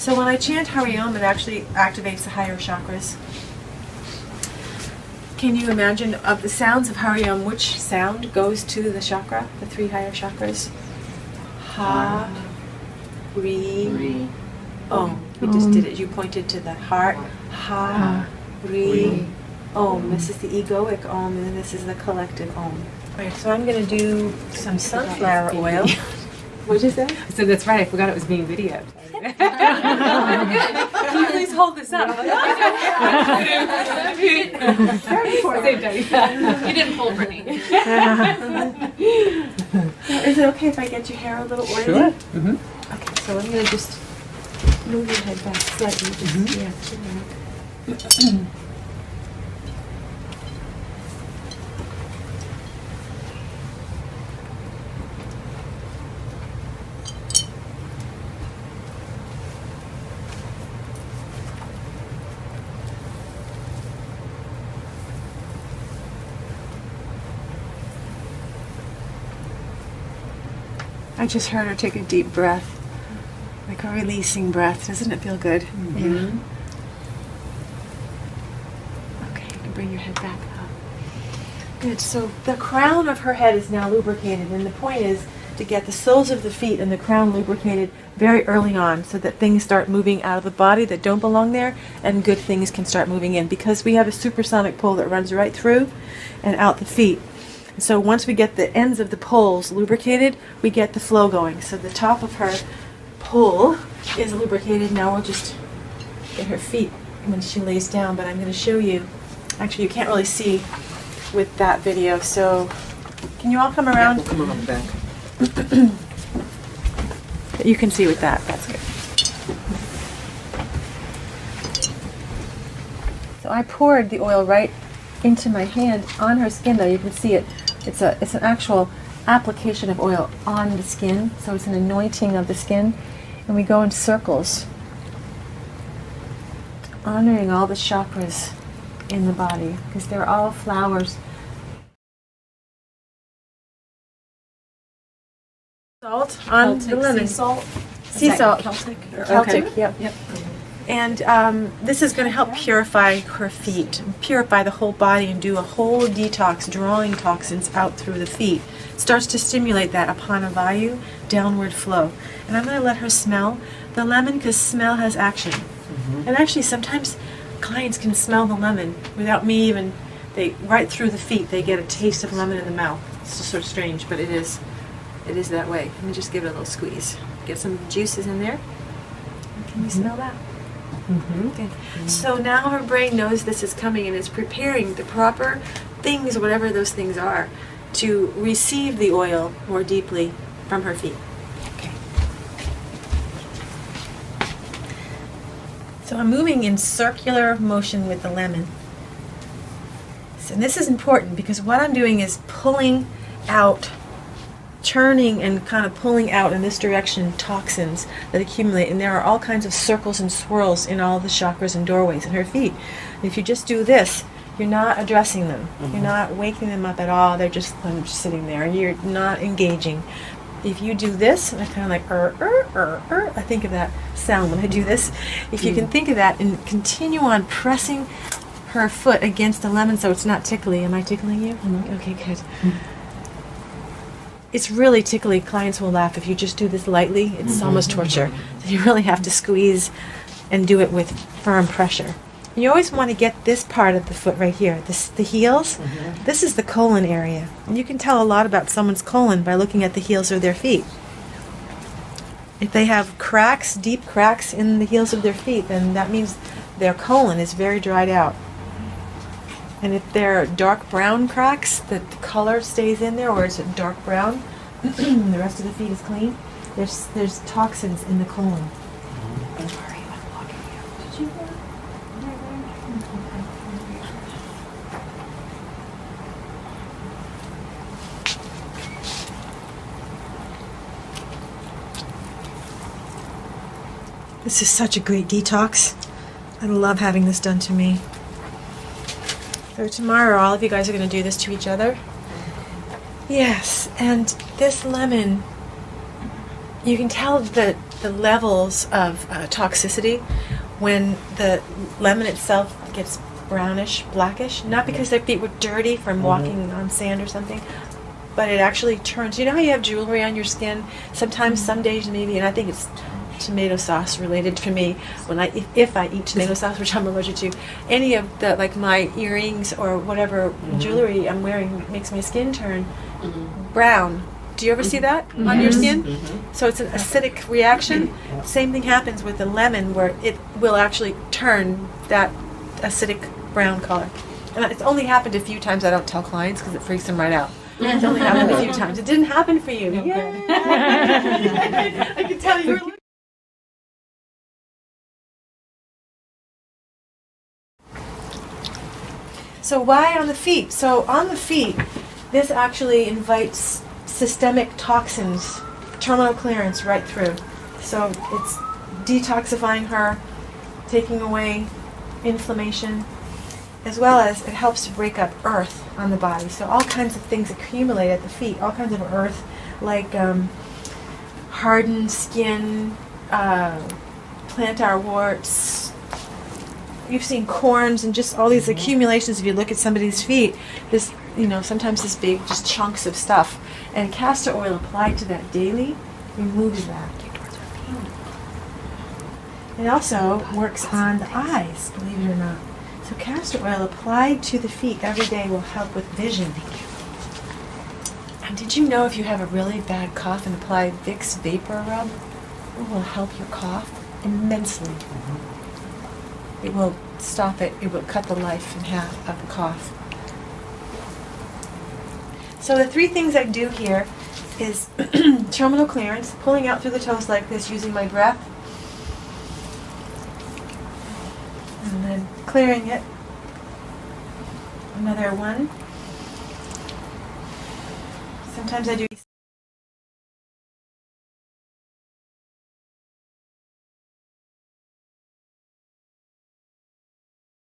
So when I chant Hari Om, it actually activates the higher chakras. Can you imagine of the sounds of Hari Om, which sound goes to the chakra, the 3 higher chakras? Ha, Ri, Om. You just did it. You pointed to the heart. Ha, Ri, Om. This is the egoic Om, and this is the collective Om. All right, so I'm going to do some sunflower oil. What did you say? So that's right. I forgot it was being videoed. Can you please hold this up? You didn't pull Brittany. Is it okay if I get your hair a little oily? Sure. Okay, so I'm going to just move your head back slightly. Yeah. I just heard her take a deep breath, like a releasing breath. Doesn't it feel good? Yeah. Okay, you can bring your head back up. Good. So the crown of her head is now lubricated, and the point is to get the soles of the feet and the crown lubricated very early on, so that things start moving out of the body that don't belong there, and good things can start moving in, because we have a supersonic pull that runs right through and out the feet. So once we get the ends of the poles lubricated, we get the flow going. So the top of her pole is lubricated. Now we'll just get her feet when she lays down, but I'm going to show you. Actually, you can't really see with that video, so can you all come around? We'll come around the back. You can see with that. That's good. So I poured the oil right into my hand on her skin, though. You can see it. It's an actual application of oil on the skin, so it's an anointing of the skin, and we go in circles, honoring all the chakras in the body, because they're all flowers. Salt on the lemon. Salt. Sea salt. Celtic. Celtic. Okay. Yep. And this is going to help purify her feet, purify the whole body, and do a whole detox, drawing toxins out through the feet. Starts to stimulate that apana vayu, downward flow. And I'm going to let her smell the lemon, because smell has action. And actually, sometimes clients can smell the lemon without me even, right through the feet, they get a taste of lemon in the mouth. It's just sort of strange, but it is that way. Let me just give it a little squeeze. Get some juices in there. Can you smell that? Okay. So now her brain knows this is coming and is preparing the proper things, whatever those things are, to receive the oil more deeply from her feet. Okay. So I'm moving in circular motion with the lemon. So this is important, because what I'm doing is pulling out, churning and kind of pulling out in this direction toxins that accumulate, and there are all kinds of circles and swirls in all the chakras and doorways in her feet. If you just do this, you're not addressing them. You're not waking them up at all. They're just sitting there. You're not engaging. If you do this, and I kind of like I think of that sound when I do this. If you can think of that and continue on pressing her foot against the lemon so it's not tickly. Am I tickling you? Okay, good. It's really tickly. Clients will laugh if you just do this lightly. It's almost torture. So you really have to squeeze and do it with firm pressure. You always want to get this part of the foot right here, the heels. This is the colon area. And you can tell a lot about someone's colon by looking at the heels of their feet. If they have cracks, deep cracks in the heels of their feet, then that means their colon is very dried out. And if they're dark brown cracks, the color stays in there, or it's a dark brown, the rest of the feet is clean, there's toxins in the colon. Sorry, I'm blocking you. Did you hear? This is such a great detox. I love having this done to me. So tomorrow, all of you guys are going to do this to each other. Yes, and this lemon, you can tell that the levels of toxicity when the lemon itself gets brownish, blackish, not because their feet were dirty from walking on sand or something, but it actually turns. You know how you have jewelry on your skin? Sometimes, some days maybe, and I think it's tomato sauce related for me. When if I eat tomato sauce, which I'm allergic to, any of the, like my earrings or whatever jewelry I'm wearing makes my skin turn brown. Do you ever see that on your skin? So it's an acidic reaction. Same thing happens with the lemon, where it will actually turn that acidic brown color. And it's only happened a few times. I don't tell clients because it freaks them right out. It's only happened a few times. It didn't happen for you. Yay! I can tell you. So why on the feet? So on the feet, this actually invites systemic toxins, terminal clearance right through. So it's detoxifying her, taking away inflammation, as well as it helps to break up earth on the body. So all kinds of things accumulate at the feet, all kinds of earth, like hardened skin, plantar warts. You've seen corns and just all these accumulations. If you look at somebody's feet, this, sometimes this big, just chunks of stuff. And castor oil applied to that daily removes that. It also works on the eyes, believe it or not. So castor oil applied to the feet every day will help with vision. And did you know if you have a really bad cough and apply Vicks Vapor Rub, it will help your cough immensely. It will stop it. It will cut the life in half of the cough. So the three things I do here is terminal clearance, pulling out through the toes like this using my breath, and then clearing it. Another one. Sometimes I do